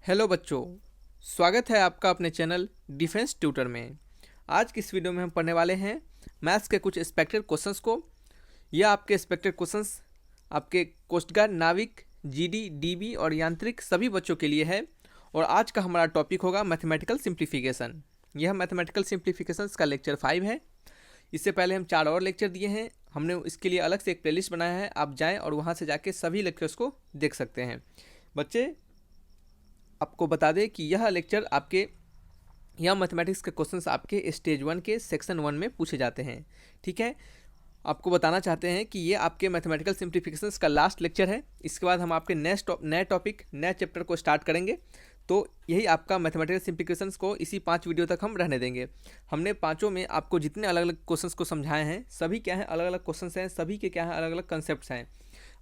Hello बच्चों, स्वागत है आपका अपने चैनल डिफेंस ट्यूटर में। आज की इस वीडियो में हम पढ़ने वाले हैं मैथ्स के कुछ एक्सपेक्टेड क्वेश्चंस को। यह आपके एक्सपेक्टेड क्वेश्चंस आपके कोस्ट गार्ड, नाविक, जीडी, डीबी और यांत्रिक सभी बच्चों के लिए है। और आज का हमारा टॉपिक होगा मैथमेटिकल सिंप्लीफिकेशन। यह मैथमेटिकल सिंप्लीफिकेशंस का लेक्चर 5 है। इससे पहले हम 4 और लेक्चर दिए हैं। हमने इसके लिए अलग से एक प्लेलिस्ट बनाया है, आप जाएँ और वहाँ से जाके सभी लेक्चर्स को देख सकते हैं। बच्चे, आपको बता दें कि यह मैथमेटिक्स के क्वेश्चंस आपके स्टेज 1 के सेक्शन 1 में पूछे जाते हैं। ठीक है, आपको बताना चाहते हैं कि ये आपके मैथमेटिकल सिंप्लीफिकेशंस का लास्ट लेक्चर है। इसके बाद हम आपके नए टॉपिक, नए चैप्टर को स्टार्ट करेंगे। तो यही आपका मैथमेटिकल सिंप्लीफिकेशंस को इसी 5 वीडियो तक हम रहने देंगे। हमने पाँचों में आपको जितने अलग अलग क्वेश्चंस को समझाए हैं, सभी क्या हैं, अलग अलग क्वेश्चंस हैं, सभी के क्या हैं, अलग अलग कंसेप्ट हैं।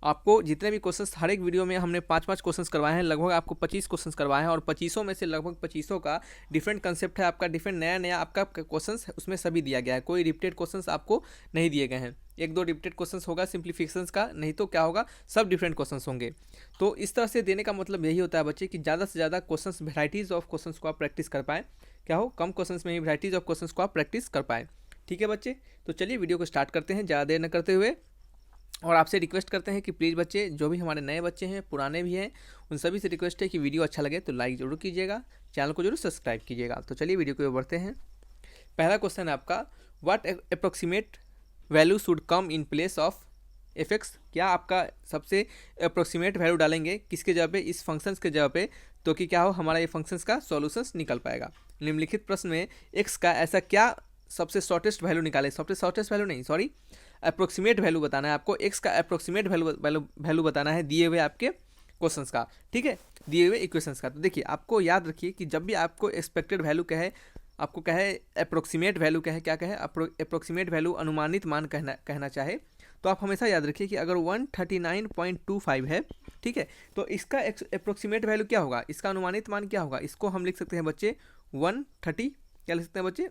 आपको जितने भी क्वेश्चंस, हर एक वीडियो में हमने 5-5 क्वेश्चंस करवाए हैं, लगभग आपको 25 क्वेश्चंस करवाए हैं। और 25 में से लगभग 25 का डिफरेंट कंसेप्ट है आपका, डिफरेंट नया आपका क्वेश्चंस उसमें सभी दिया गया है। कोई रिपीटेड क्वेश्चंस आपको नहीं दिए गए हैं। 1-2 रिपीटेड क्वेश्चंस होगा सिंप्लीफिकेशंस का, नहीं तो क्या होगा, सब डिफरेंट क्वेश्चंस होंगे। तो इस तरह से देने का मतलब यही होता है बच्चे कि ज़्यादा से ज़्यादा क्वेश्चंस, वेराइटीज़ ऑफ क्वेश्चंस को आप प्रैक्टिस कर पाएँ। क्या हो, कम क्वेश्चंस में ही वेराइटीज़ ऑफ क्वेश्चंस को आप प्रैक्टिस कर पाएँ। ठीक है बच्चे, तो चलिए वीडियो को स्टार्ट करते हैं ज़्यादा देर न करते हुए। और आपसे रिक्वेस्ट करते हैं कि प्लीज़ बच्चे, जो भी हमारे नए बच्चे हैं, पुराने भी हैं, उन सभी से रिक्वेस्ट है कि वीडियो अच्छा लगे तो लाइक ज़रूर कीजिएगा, चैनल को जरूर सब्सक्राइब कीजिएगा। तो चलिए वीडियो को बढ़ते हैं। पहला क्वेश्चन है आपका, what approximate value should come in place of F x. क्या आपका सबसे अप्रोक्सीमेट वैल्यू डालेंगे किसके जगह पे, इस फंक्शंस के जगह पे, तो कि क्या हो, हमारा ये फंक्शंस का सॉल्यूशंस निकल पाएगा। निम्नलिखित प्रश्न में एक्स का ऐसा क्या सबसे शॉर्टेस्ट वैल्यू निकाले, सबसे शॉर्टेस्ट वैल्यू नहीं, सॉरी, अप्रोक्सीमेट वैल्यू बताना है आपको। एक्स का अप्रोक्सीमेट वैल्यू बताना है दिए हुए आपके क्वेश्चंस का। ठीक है, दिए हुए इक्वेशंस का। तो देखिए, आपको याद रखिए कि जब भी आपको एक्सपेक्टेड वैल्यू कहे, आपको कहे अप्रोक्सीमेट वैल्यू कहे, क्या कहे, अप्रोक्सीमेट वैल्यू, अनुमानित मान कहना चाहे, तो आप हमेशा याद रखिए कि अगर 139.25 है, ठीक है, तो इसका अप्रोक्सीमेट वैल्यू क्या होगा, इसका अनुमानित मान क्या होगा। इसको हम लिख सकते हैं बच्चे 130, क्या लिख सकते हैं बच्चे,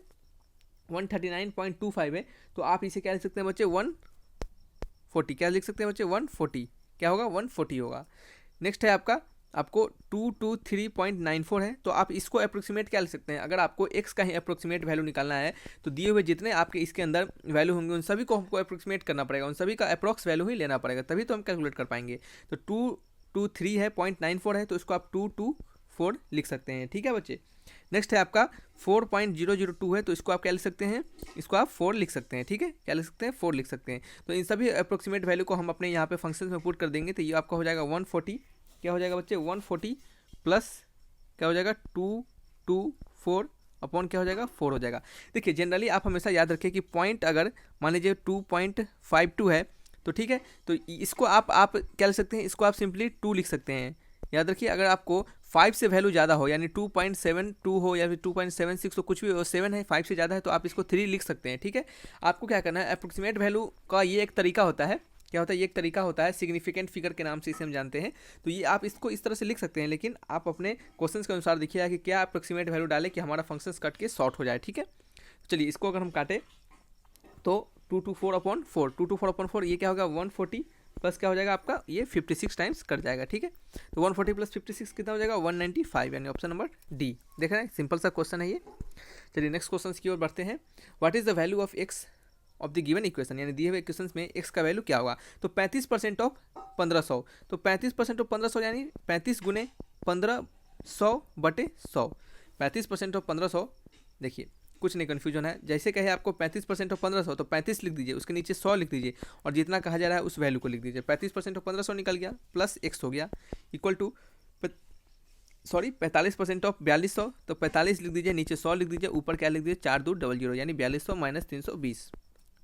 139.25 है, तो आप इसे क्या लिख सकते हैं बच्चे, 140, क्या लिख सकते हैं बच्चे, 140, क्या होगा, 140 होगा। नेक्स्ट है आपको 223.94 है, तो आप इसको अप्रोक्सीमेट क्या लिख सकते हैं। अगर आपको एक्स का ही अप्रोक्सीमेट वैल्यू निकालना है, तो दिए हुए जितने आपके इसके अंदर वैल्यू होंगे उन सभी को हमको अप्रोक्सीमेट करना पड़ेगा, उन सभी का अप्रोक्स वैल्यू ही लेना पड़ेगा, तभी तो हम कैलकुलेट कर पाएंगे। तो 223 है, 0.94 है, तो इसको आप 224 लिख सकते हैं। ठीक है बच्चे। नेक्स्ट है आपका 4.002 है, तो इसको आप क्या लिख सकते हैं, इसको आप 4 लिख सकते हैं। ठीक है, क्या लिख सकते हैं, 4 लिख सकते हैं। तो इन सभी अप्रोक्सीमेट वैल्यू को हम अपने यहाँ पे फंक्शंस में पुट कर देंगे, तो ये आपका हो जाएगा 140, क्या हो जाएगा बच्चे, 140 प्लस क्या हो जाएगा, 224 अपॉन क्या हो जाएगा, 4 हो जाएगा। देखिए, जनरली आप हमेशा याद रखें कि पॉइंट अगर मान लीजिए 2.52 है, तो ठीक है, तो इसको आप क्या लिख सकते हैं, इसको आप सिंपली 2 लिख सकते हैं। याद रखिए, अगर आपको 5 से वैल्यू ज़्यादा हो, यानी 2.72 हो या फिर 2.76 हो, कुछ भी हो, 7 है, 5 से ज़्यादा है, तो आप इसको 3 लिख सकते हैं। ठीक है, आपको क्या करना है, अप्रोक्सीमेट वैल्यू का ये एक तरीका होता है, क्या होता है, ये एक तरीका होता है, सिग्निफिकेंट फिगर के नाम से इसे हम जानते हैं। तो ये आप इसको इस तरह से लिख सकते हैं, लेकिन आप अपने क्वेश्चंस के अनुसार देखिएगा कि क्या अप्रोक्सीमेट वैल्यू डालें कि हमारा फंक्शंस कट के शॉर्ट हो जाए। ठीक है, चलिए इसको अगर हम काटें तो 224/4, 224/4 ये क्या होगा, 140 प्लस क्या हो जाएगा आपका, ये 56 टाइम्स कट जाएगा। ठीक है, तो 140 प्लस 56 कितना हो जाएगा, 195, यानी ऑप्शन नंबर डी। देख रहे हैं, सिंपल सा क्वेश्चन है ये। चलिए नेक्स्ट क्वेश्चन की ओर बढ़ते हैं। What is the value of x of the given equation, यानी दिए हुए इक्वेशन में एक्स का वैल्यू क्या होगा। तो 35% ऑफ 1500, तो 35% ऑफ 1500 यानी 35 गुने 1500/100, 35% ऑफ 1500। देखिए, कुछ नहीं कन्फ्यूजन है, जैसे कहे आपको 35% ऑफ 1500, तो 35 लिख दीजिए, उसके नीचे 100 लिख दीजिए, और जितना कहा जा रहा है उस वैल्यू को लिख दीजिए। 35% ऑफ 1500 निकल गया, प्लस एक्स हो गया, इक्वल टू 45% ऑफ 4200, तो 45 लिख दीजिए, नीचे 100 लिख दीजिए, ऊपर क्या लिख दीजिए, 4200, यानी 4200 माइनस 320।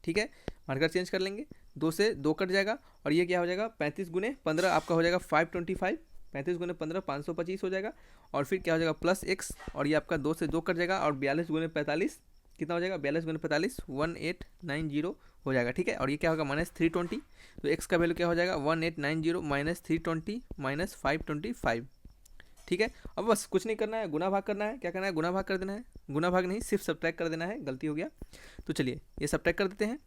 ठीक है, मार्कर चेंज कर लेंगे, 2 से 2 कट जाएगा, और ये क्या हो जाएगा, 35 गुने 15 आपका हो जाएगा 525, 35 गुने 15 525 हो जाएगा, और फिर क्या हो जाएगा, प्लस एक्स, और ये आपका 2 से 2 कट जाएगा, और 42 गुने 45 कितना हो जाएगा, 42 गुने 45 1890 हो जाएगा। ठीक है, और ये क्या होगा, माइनस 320, तो एक्स का वैल्यू क्या हो जाएगा, 1890 माइनस 320 माइनस 525। ठीक है, अब बस कुछ नहीं करना है, गुना भाग करना है। क्या करना है, गुना भाग कर देना है, गुना भाग नहीं, सिर्फ सब्ट्रैक्ट कर देना है, गलती हो गया। तो चलिए ये सब्ट्रैक्ट कर देते हैं।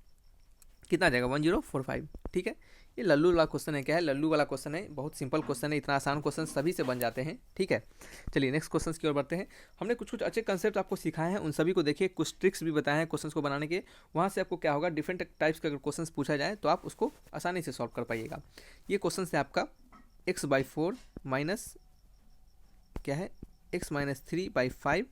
कितना आ जाएगा 1045। ठीक है, ये लल्लू वाला क्वेश्चन है। क्या है? लल्लू वाला क्वेश्चन है, बहुत सिंपल क्वेश्चन है, इतना आसान क्वेश्चन सभी से बन जाते हैं। ठीक है, चलिए नेक्स्ट क्वेश्चन की ओर बढ़ते हैं। हमने कुछ कुछ अच्छे कंसेप्ट आपको सिखाए हैं, उन सभी को देखिए, कुछ ट्रिक्स भी बताए हैं क्वेश्चन को बनाने के। वहाँ से आपको क्या होगा, डिफरेंट टाइप्स का अगर क्वेश्चन पूछा जाए तो आप उसको आसानी से सॉल्व कर पाइएगा। ये क्वेश्चन है आपका x/4 माइनस क्या है x-3/5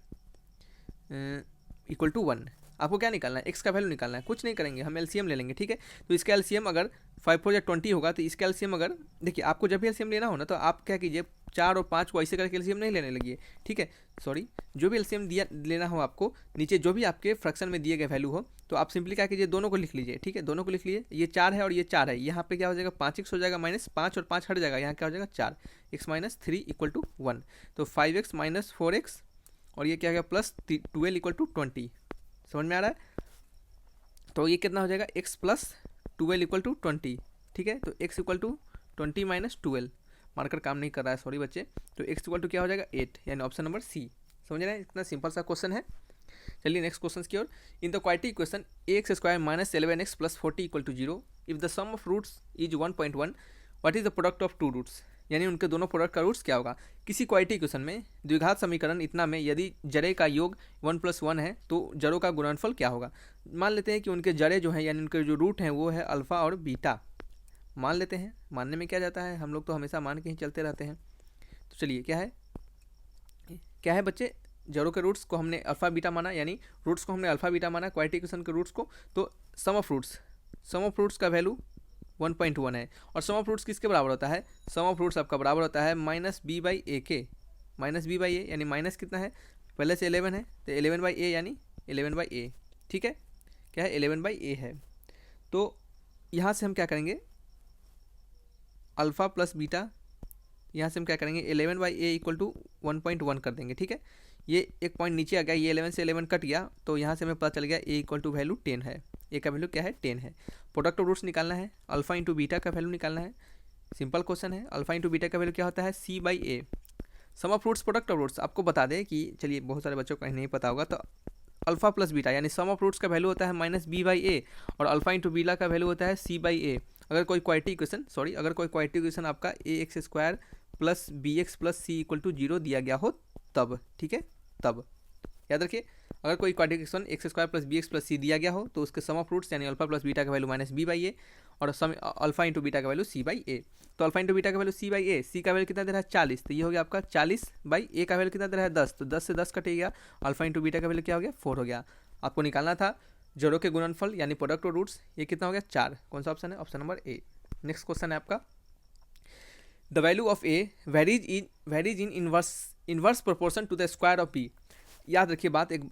इक्वल टू 1। आपको क्या निकालना है? x का वैल्यू निकालना है। कुछ नहीं करेंगे, हम एलसीएम ले लेंगे। ठीक है, तो इसका एलसीएम अगर 5 4 20 होगा, तो इसका एलसीएम अगर देखिए, आपको जब भी एलसीएम लेना हो ना, तो आप क्या कीजिए, 4 और 5 को ऐसे करके एलसीएम नहीं लेने लगिए। ठीक है, सॉरी, जो भी एलसीएम दिया लेना हो आपको, नीचे जो भी आपके फ्रैक्शन में दिए गए वैल्यू हो, तो आप सिंपली क्या कीजिए, दोनों को लिख लीजिए। ठीक है, दोनों को लिख लीजिए। ये 4 है और ये 4 है, यहाँ पे क्या हो जाएगा, 5x हो जाएगा माइनस 5 और 5 हट जाएगा, यहाँ क्या हो जाएगा 4, x-3 इक्वल टू 1। तो 5x माइनस 4x और ये क्या हो गया प्लस 12 इक्वल टू 20। समझ में आ रहा है? तो ये कितना हो जाएगा, x प्लस 12 इक्वल टू 20। ठीक है, तो x equal to 20 minus 12, marker काम नहीं कर रहा है, सॉरी बच्चे। तो x इक्वल टू क्या हो जाएगा 8, यानी ऑप्शन नंबर सी। समझ रहे हैं? इतना सिंपल सा क्वेश्चन है। चलिए नेक्स्ट क्वेश्चन की ओर। In the quadratic equation ax² minus 11x plus 40 equal to 0, if the sum of roots is 1.1, what is the product of two roots? यानी उनके दोनों प्रोडक्ट का रूट्स क्या होगा। किसी क्वाड्रेटिक इक्वेशन में द्विघात समीकरण इतना में यदि जड़े का योग 1 + 1 है, तो जड़ों का गुणनफल क्या होगा। मान लेते हैं कि उनके जड़े जो हैं, यानी उनके जो रूट हैं, वो है अल्फ़ा और बीटा। मान लेते हैं, मानने में क्या जाता है, हम लोग तो हमेशा मान के ही चलते रहते हैं। तो चलिए क्या है बच्चे, जड़ों के रूट्स को हमने अल्फ़ा बीटा माना, यानी रूट्स को हमने अल्फ़ा बीटा माना क्वाड्रेटिक इक्वेशन के रूट्स को। तो सम ऑफ रूट्स का वैल्यू 1.1 है। और सम ऑफ रूट्स किसके बराबर होता है? सम ऑफ रूट्स आपका बराबर होता है -b/a के। -b/a यानी माइनस कितना है, पहले से 11 है, तो 11/a यानी 11/a। ठीक है, क्या है 11/a है। तो यहाँ से हम क्या करेंगे, अल्फ़ा प्लस बीटा, यहाँ से हम क्या करेंगे 11/a इक्वल टू 1.1 कर देंगे। ठीक है, ये एक पॉइंट नीचे आ गया, ये 11 से 11 कट गया, तो यहाँ से हमें पता चल गया a इक्वल टू वैल्यू 10 है। a का वैल्यू क्या है 10 है। प्रोडक्ट ऑफ रूट्स निकालना है, अल्फा इंटू बीटा का वैल्यू निकालना है। सिंपल क्वेश्चन है। अल्फा इंटू बीटा का वैल्यू क्या होता है c/a। Sum of roots product of roots आपको बता दें कि चलिए बहुत सारे बच्चों को नहीं पता होगा, तो अल्फा प्लस बीटा यानी सम ऑफ रूट्स का वैल्यू होता है -b/a और अल्फा इंटू बीटा का वैल्यू होता है c/a। अगर कोई क्वाड्रेटिक इक्वेशन आपका ax² plus bx plus c equal to 0 दिया गया हो तब। ठीक है, तब याद रखिए, अगर कोई quadratic equation x² plus bx plus c दिया गया हो, तो उसके सम ऑफ रूट्स यानी अल्फा प्लस बीटा का वैल्यू -b/a और सम अल्फा इंटू बीटा का वैल्यू c/a। तो अल्फा इंटू बीटा का वैल्यू c/a, c का वैल्यू कितना दे रहा है 40, तो ये हो गया आपका 40/a का वैल्यू कितना दे रहा है 10, तो 10 से 10 कटेगा, अल्फा इंटू बीटा का वैल्यू क्या हो गया 4 हो गया। आपको निकालना था जड़ों के गुणनफल यानी प्रोडक्ट ऑफ रूट्स, ये कितना हो गया 4। कौन सा ऑप्शन है? Option number A. Next question है आपका, the value of a varies in inverse proportion to the square of b। याद रखिए बात, एक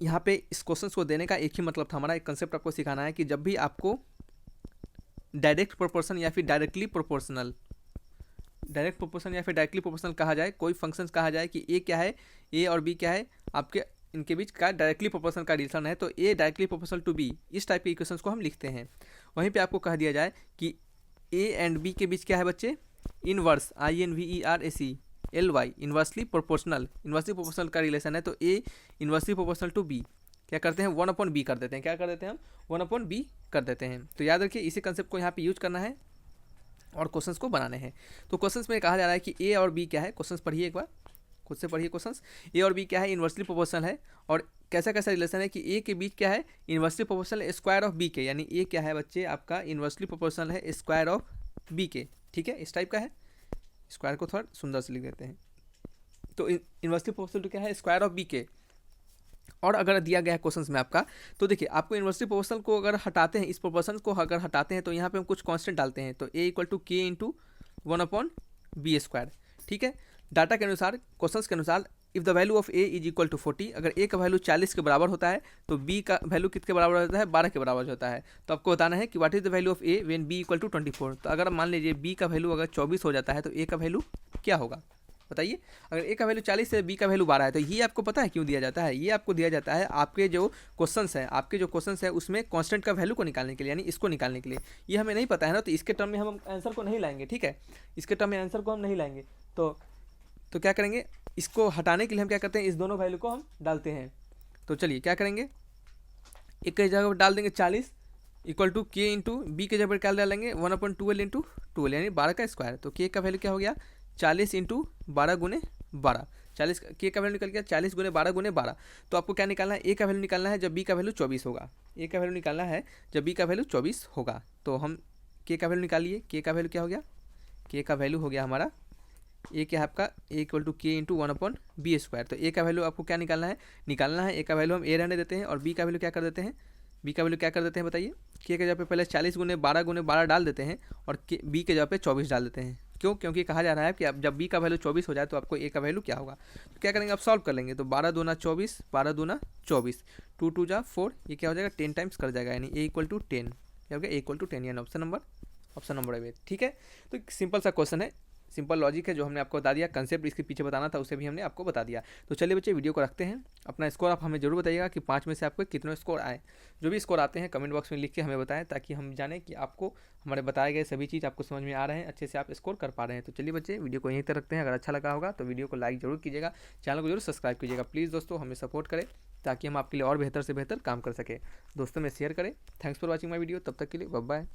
यहाँ पे इस क्वेश्चन को देने का एक ही मतलब था हमारा, एक कंसेप्ट आपको सिखाना है कि जब भी आपको डायरेक्ट प्रोपोर्शन या फिर डायरेक्टली प्रोपोर्शनल कहा जाए, कोई फंक्शंस कहा जाए कि ए क्या है, ए और बी क्या है, आपके इनके बीच का डायरेक्टली प्रोपोर्शनल का रिलेशन है, तो ए डायरेक्टली प्रोपोर्शनल टू बी, इस टाइप के इक्वेशंस को हम लिखते हैं। वहीं पे आपको कह दिया जाए कि ए एंड बी के बीच क्या है बच्चे, इनवर्स INVERSLY इन्वर्सली प्रोपोर्शनल का रिलेशन है, तो ए इन्वर्सली प्रोपोर्शनल टू बी क्या करते हैं 1/b कर देते हैं। क्या कर देते हैं हम 1/b कर देते हैं। तो याद रखिए इसी कंसेप्ट को यहाँ पे यूज करना है और क्वेश्चंस को बनाने हैं। तो क्वेश्चंस में कहा जा रहा है कि ए और बी क्या है, क्वेश्चंस पढ़िए एक बार, खुद से पढ़िए क्वेश्चंस। ए और बी क्या है, इन्वर्सली प्रोपोर्शनल है, और कैसा कैसा रिलेशन है कि ए के बीच क्या है, inversely proportional square of B के, यानी ए क्या है बच्चे आपका इन्वर्सली प्रोपोर्शनल है स्क्वायर ऑफ बी के। ठीक है, इस टाइप का है। स्क्वायर को थोड़ा सुंदर से लिख देते हैं। तो इन्वर्सली प्रोपोर्शनल टू क्या है, स्क्वायर ऑफ बी के। और अगर दिया गया है क्वेश्चंस में आपका, तो देखिए आपको इन्वर्सली प्रोपोर्शनल को अगर हटाते हैं, इस प्रोपोर्शन को अगर हटाते हैं, तो यहाँ पे हम कुछ कांस्टेंट डालते हैं, तो a equal to k into 1/b²। ठीक है, डाटा के अनुसार, क्वेश्चंस के अनुसार, if the value of a is equal to 40, अगर a का वैल्यू 40 के बराबर होता है, तो b का वैल्यू कितने बराबर होता है 12 के बराबर होता है। तो आपको बताना है कि what is the value of a when b equal to 24। तो अगर मान लीजिए b का वैल्यू अगर 24 हो जाता है, तो a का वैल्यू क्या होगा बताइए। अगर a का वैल्यू 40 है, b का वैल्यू 12 है, तो ये आपको पता है क्यों दिया जाता है। ये आपको दिया जाता है आपके जो क्वेश्चंस है उसमें कांस्टेंट का वैल्यू को निकालने के लिए, यानी इसको निकालने के लिए। ये हमें नहीं पता है ना, तो इसके टर्म में हम आंसर को नहीं लाएंगे। ठीक है, इसके टर्म में आंसर को हम नहीं लाएंगे। तो क्या करेंगे, इसको हटाने के लिए हम क्या करते हैं, इस दोनों वैल्यू को हम डालते हैं। तो चलिए क्या करेंगे, एक जगह पर डाल देंगे 40, इक्वल टू के इंटू बी के जगह क्या डालेंगे 1/12 इंटू 12 यानी 12 का स्क्वायर। तो के का वैल्यू क्या हो गया 40 इंटू 12 गुने 12। 40 के का वैल्यू निकल गया 40 गुने 12 गुने 12। तो आपको क्या निकालना है ए का वैल्यू निकालना है जब बी का वैल्यू 24 होगा। ए का वैल्यू निकालना है जब बी का वैल्यू 24 होगा। तो हम के का वैल्यू निकालिए। के का वैल्यू क्या हो गया के का वैल्यू हो गया हमारा ए क्या है आपका ए इक्वल टू के इंटू 1/b²। तो ए का वैल्यू आपको क्या निकालना है ए का वैल्यू हम ए रहने देते हैं और बी का वैल्यू क्या कर देते हैं बताइए। के जगह पे पहले 40 गुने 12 डाल देते हैं और के बी के जगह पे 24 डाल देते हैं। क्यों? क्योंकि कहा जा रहा है कि अब जब बी का वैल्यू 24 हो जाए तो आपको ए का वैल्यू क्या होगा। तो क्या करेंगे, आप सॉल्व कर लेंगे। तो 12 दूना 24, 12 दूना 24, 2 2 जा 4, ये क्या हो जाएगा 10 टाइम्स कर जाएगा, यानी ए इक्वल टू 10। क्या हो गया ए इक्वल टू 10, यानी ऑप्शन नंबर ए। ठीक है, तो एक सिंपल सा क्वेश्चन है, सिंपल लॉजिक है जो हमने आपको बता दिया। कंसेप्ट इसके पीछे बताना था उसे भी हमने आपको बता दिया। तो चलिए बच्चे वीडियो को रखते हैं। अपना स्कोर आप हमें जरूर बताइएगा कि 5 में से आपको कितने स्कोर आए। जो भी स्कोर आते हैं कमेंट बॉक्स में लिख के हमें बताएं, ताकि हम जानें कि आपको हमारे बताए गए सभी चीज़ आपको समझ में आ रहे हैं, अच्छे से आप स्कोर कर पा रहे हैं। तो चलिए बच्चे वीडियो को यहीं तक रखते हैं। अगर अच्छा लगा होगा तो वीडियो को लाइक जरूर कीजिएगा, चैनल को जरूर सब्सक्राइब कीजिएगा। प्लीज़ दोस्तों हमें सपोर्ट करें ताकि हम आपके लिए और बेहतर से बेहतर काम कर सकें। दोस्तों में शेयर करें। Thanks for watching my video. तब तक के लिए बाय बाय।